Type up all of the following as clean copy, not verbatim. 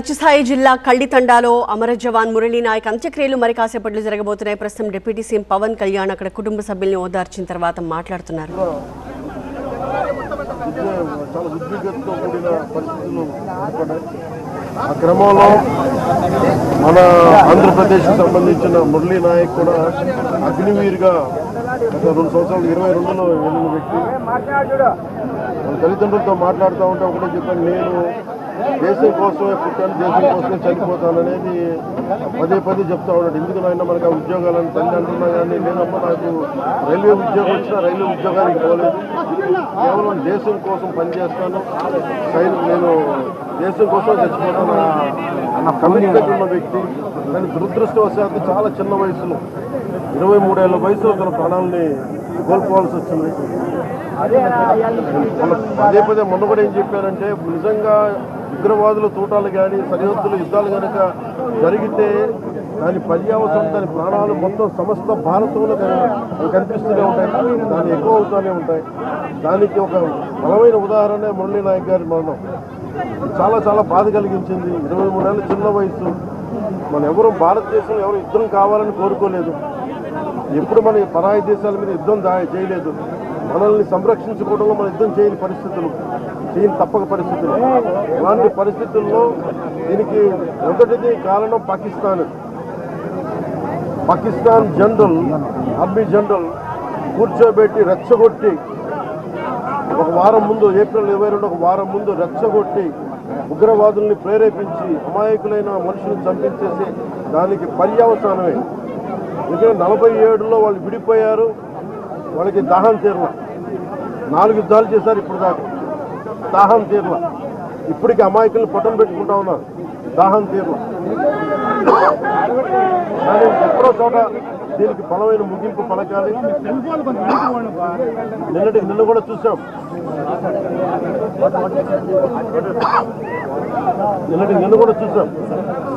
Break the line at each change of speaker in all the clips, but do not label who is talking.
రాజస్థాయి జిల్లా కళ్ళితండాలో అమర జవాన్ మురళీ నాయక్ అంత్యక్రియలు మరి కాసేపట్లో జరగబోతున్నాయి. ప్రస్తుతం డిప్యూటీ సీఎం పవన్ కళ్యాణ్ అక్కడ కుటుంబ సభ్యుల్ని ఓదార్చిన తర్వాత మాట్లాడుతున్నారు.
ఆ క్రమంలో మన ఆంధ్రప్రదేశ్కి సంబంధించిన మురళీ నాయక్ కూడా అగ్నివీరుగా గత 2 సంవత్సరాలు 22లో వెళ్ళిన వ్యక్తి. మన తల్లిదండ్రులతో మాట్లాడుతూ ఉంటే ఒకటే చెప్పాను, నేను దేశం కోసమే పుట్టాను, దేశం కోసమే చనిపోతాననేది పదే చెప్తా ఉన్నాడు. ఎందుకు నాయన మనకు ఆ ఉద్యోగాలను తల్లి అంటున్నా కానీ లేదమ్మా నాకు రైల్వే ఉద్యోగం వచ్చినా రైల్వే ఉద్యోగానికి పోలేదు, కేవలం దేశం కోసం పనిచేస్తాను, నేను దేశం కోసం చచ్చిపోతాను అన్న కమిట్మెంట్ ఉన్న వ్యక్తి. కానీ దురదృష్టవశాత్తు చాలా చిన్న వయసులో 23 ఏళ్ల వయసులో తన ప్రాణాలని కోల్పోవాల్సి వచ్చింది. పదే మొన్న కూడా ఏం చెప్పారంటే, నిజంగా ఉగ్రవాదుల తూటాలు కానీ సరిహద్దుల యుద్ధాలు కనుక జరిగితే దాని పర్యావసరం, దాని ప్రాణాలు మొత్తం సమస్త భారతంలో కనిపిస్తూనే ఉంటాయి, దాన్ని ఎక్కువ అవుతూనే ఉంటాయి. దానికి ఒక బలమైన ఉదాహరణ మురళీ నాయక్ గారి మరణం. చాలా బాధ కలిగించింది. 23 ఏళ్ళ చిన్న వయసు. మనం ఎవరు భారతదేశంలో ఎవరు యుద్ధం కావాలని కోరుకోలేదు, ఎప్పుడు మన పరాయి దేశాల మీద యుద్ధం చేయలేదు. మనల్ని సంరక్షించుకోవడంలో మన యుద్ధం చేయని తప్పక పరిస్థితులు. అలాంటి పరిస్థితుల్లో దీనికి మొదటిది కారణం పాకిస్తాన్ జనరల్, ఆర్మీ జనరల్ కూర్చోబెట్టి రెచ్చగొట్టి ఒక వారం ముందు, ఏప్రిల్ 22 ఒక వారం ముందు రెచ్చగొట్టి ఉగ్రవాదుల్ని ప్రేరేపించి అమాయకులైన మనుషులను చంపించేసి దానికి పర్యవసానమే. ఎందుకంటే 47లో వాళ్ళు విడిపోయారు, వాళ్ళకి దాహం తీరల. 4 యుద్ధాలు చేశారు ఇప్పుడు దాకా, దాహం తీరల. ఇప్పటికీ అమాయకులను పట్టం పెట్టుకుంటా ఉన్నారు, దాహం తీరల. కానీ ఎక్కడో చోట దీనికి బలమైన ముగింపు పలకాలి. నిన్న కూడా చూసాం,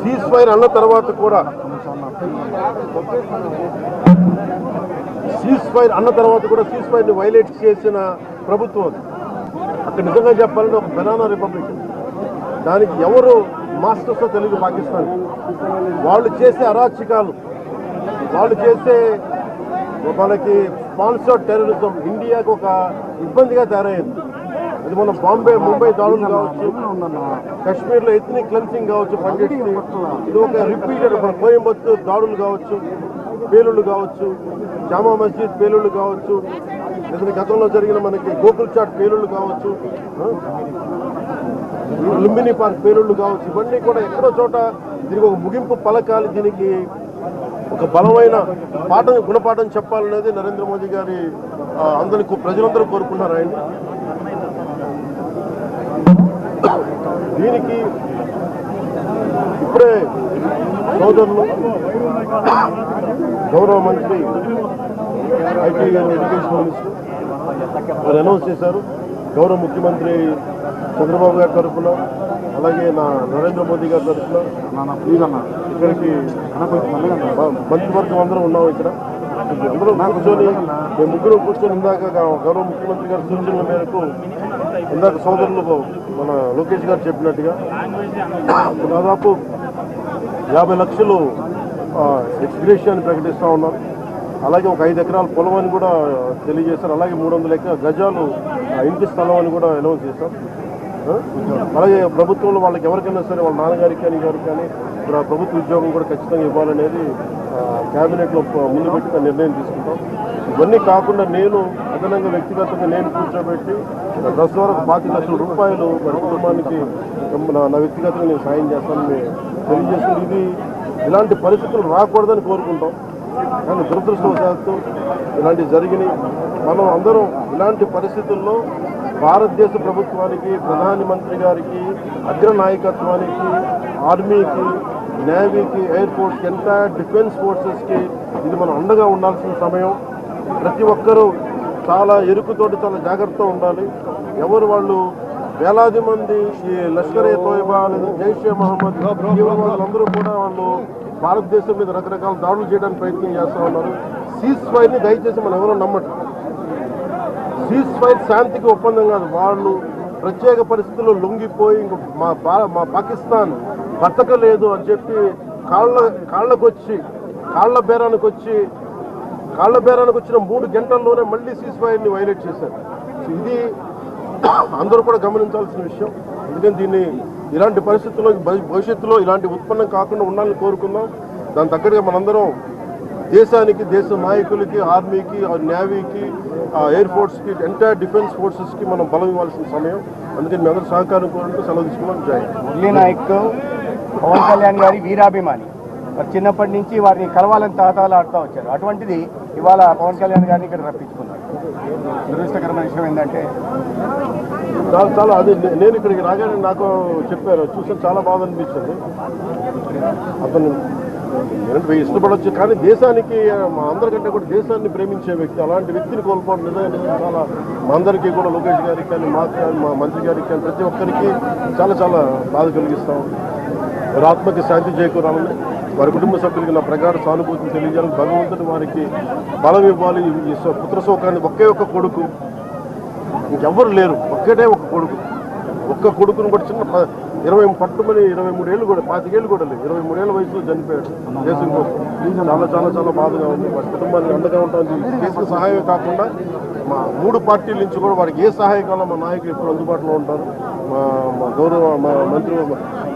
సీజ్ ఫైర్ అన్న తర్వాత కూడా సీజ్ ఫైర్ ని వైలేట్ చేసిన ప్రభుత్వం అది. అక్కడ నిజంగా చెప్పాలంటే ఒక బనానా రిపబ్లిక్. దానికి ఎవరు మాస్టర్స్ తెలుగు పాకిస్తాన్. వాళ్ళు చేసే అరాచకాలు, వాళ్ళు చేసే మనకి స్పాన్సర్డ్ టెర్రరిజం ఇండియాకు ఒక ఇబ్బందిగా తయారైంది. అది మన ముంబై దాడులు కావచ్చు, కశ్మీర్లో ఎథ్నిక్ క్లెన్సింగ్ కావచ్చు, ఇది ఒక రిపీటెడ్. మన కోయంబత్తూర్ దాడులు కావచ్చు, పేలుళ్ళు కావచ్చు, జామా మస్జిద్ పేలుళ్ళు కావచ్చు, లేదా గతంలో జరిగిన మనకి గోకుల్ చాట్ పేలుళ్ళు కావచ్చు, లుంబిని పార్క్ పేలుళ్ళు కావచ్చు, ఇవన్నీ కూడా ఎక్కడో చోట దీనికి ఒక ముగింపు పలకాలి. దీనికి ఒక బలమైన గుణపాఠం చెప్పాలనేది నరేంద్ర మోదీ గారి ప్రజలందరూ కోరుకున్నారు ఆయన. దీనికి ఇప్పుడే సోదరులు గౌరవ మంత్రి ఐటీ అండ్ ఎడ్యుకేషన్ మినిస్టర్ వారు అనౌన్స్ చేశారు. గౌరవ ముఖ్యమంత్రి చంద్రబాబు గారి తరఫున, అలాగే నరేంద్ర మోదీ గారి తరఫున ఇక్కడికి మంత్రివర్గం అందరూ ఉన్నాం. ఇక్కడ అందరూ కూర్చొని, మేము ముగ్గురు కూర్చొని ఇందాక గౌరవ ముఖ్యమంత్రి గారి సూచనల మేరకు ఇందాక సోదరులు మన లోకేష్ గారు చెప్పినట్టుగా దాదాపు 50 లక్షలు ఎక్స్గ్రేషియాన్ని ప్రకటిస్తూ ఉన్నారు. అలాగే ఒక 5 ఎకరాల పొలం అని కూడా తెలియజేశారు. అలాగే 300 గజాలు ఇంటి స్థలం అని కూడా అనౌన్స్ చేశారు. అలాగే ప్రభుత్వంలో వాళ్ళకి ఎవరికైనా సరే, వాళ్ళ నాన్నగారికి కానీ ఎవరికి కానీ ప్రభుత్వ ఉద్యోగం కూడా ఖచ్చితంగా ఇవ్వాలనేది క్యాబినెట్లో ముందు పెట్టి నిర్ణయం తీసుకుంటాం. ఇవన్నీ కాకుండా నేను అదనంగా వ్యక్తిగతంగా నేను కూర్చోబెట్టి దశ వరకు 25 లక్షల రూపాయలు మరి కుటుంబానికి నా వ్యక్తిగతంగా నేను సాయం చేస్తానని తెలియజేస్తుంది. ఇలాంటి పరిస్థితులు రాకూడదని కోరుకుంటాం. కానీ దురదృష్టవశాత్తు ఇలాంటివి జరిగినాయి. మనం అందరం ఇలాంటి పరిస్థితుల్లో భారతదేశ ప్రభుత్వానికి, ప్రధానమంత్రి గారికి, అగ్ర నాయకత్వానికి, ఆర్మీకి, నేవీకి, ఎయిర్ ఫోర్స్కి, ఎంటైర్ డిఫెన్స్ ఫోర్సెస్కి ఇది మనం అండగా ఉండాల్సిన సమయం. ప్రతి ఒక్కరూ చాలా ఎరుకుతోటి చాలా జాగ్రత్తగా ఉండాలి. ఎవరు వాళ్ళు వేలాది మంది ఈ లష్కరే తోయిబా లేదా జైషే మహమ్మద్ తీవ్రవాదులందరూ కూడా వాళ్ళు భారతదేశం మీద రకరకాల దాడులు చేయడానికి ప్రయత్నం చేస్తూ ఉన్నారు. సీజ్ ఫైర్ని దయచేసి మనం ఎవరో నమ్మటం. సీజ్ ఫైర్ శాంతికి ఒప్పందం కాదు. వాళ్ళు ప్రత్యేక పరిస్థితుల్లో లొంగిపోయి మా పాకిస్తాన్ బతకలేదు అని చెప్పి కాళ్ళ బేరానికి వచ్చిన 3 గంటల్లోనే మళ్ళీ సీజ్-ఫైర్ని వైలేట్ చేశారు. సో ఇది అందరూ కూడా గమనించాల్సిన విషయం. ఎందుకంటే దీన్ని ఇలాంటి పరిస్థితుల్లో భవిష్యత్తులో ఇలాంటి ఉత్పన్నం కాకుండా ఉండాలని కోరుకుందాం. దాని తగ్గట్టుగా మనందరం దేశానికి, దేశ నాయకులకి, ఆర్మీకి, నేవీకి, ఎయిర్ ఫోర్స్కి, ఎంటైర్ డిఫెన్స్ ఫోర్సెస్కి మనం బలం ఇవ్వాల్సిన సమయం. అందుకని మీ అందరూ సహకారం కోరుకుంటూ సెలవు తీసుకున్నాం. జై
మురళీ నాయక్ పవన్ కళ్యాణ్ గారి వీరాభిమాని. మరి చిన్నప్పటి నుంచి వారిని కలవాలని తాతాలాడుతూ వచ్చారు. అటువంటిది ఇవాళ పవన్ కళ్యాణ్ గారిని ఇక్కడ రప్పించుకున్నారు. దురదృష్టకరమైన విషయం ఏంటంటే
చాలా అది నేను ఇక్కడికి రాగానే నాకు చెప్పారు, చూసి చాలా బాధ అనిపించింది. అతను నేనంటే ఇష్టపడవచ్చు, కానీ దేశానికి మా అందరికంటే కూడా దేశాన్ని ప్రేమించే వ్యక్తి, అలాంటి వ్యక్తిని కోల్పోవడం నిజంగా చాలా మా అందరికీ కూడా, లోకేష్ గారికి కానీ, మాకు కానీ, మా మంత్రి గారికి కానీ, ప్రతి ఒక్కరికి చాలా చాలా బాధ కలిగిస్తాం. వారి ఆత్మకి శాంతి చేకూరాలని, వారి కుటుంబ సభ్యులకి నా ప్రగాఢ సానుభూతిని తెలియజేయాలని, భగవంతుడు వారికి బలం ఇవ్వాలి. ఈ పుత్రశోకాన్ని ఒకే ఒక్క కొడుకు, ఇంకెవ్వరు లేరు, ఒక్కటే ఒక్క కొడుకును బట్టి చిన్న 23 ఏళ్ళు కూడా 25 ఏళ్ళు కూడా లేదు, 23 ఏళ్ళ వయసులో చనిపోయాడు దేశం కోసం. చాలా చాలా చాలా బాధగా ఉంది. వారి కుటుంబానికి అండగా ఉంటుంది. చేసిన సహాయం కాకుండా మా 3 పార్టీల నుంచి కూడా వారికి ఏ సహాయం కావాలో మా నాయకులు ఎప్పుడు అందుబాటులో ఉంటారు. మా గౌరవ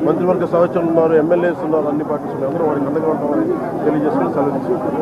మంత్రివర్గ సహచరులు ఉన్నారు, ఎమ్మెల్యేస్ ఉన్నారు, అన్ని పార్టీస్ ఉన్నారు, అందరూ వారికి అండగా ఉంటామని తెలియజేసుకుని సెలవు తీసుకుంటారు.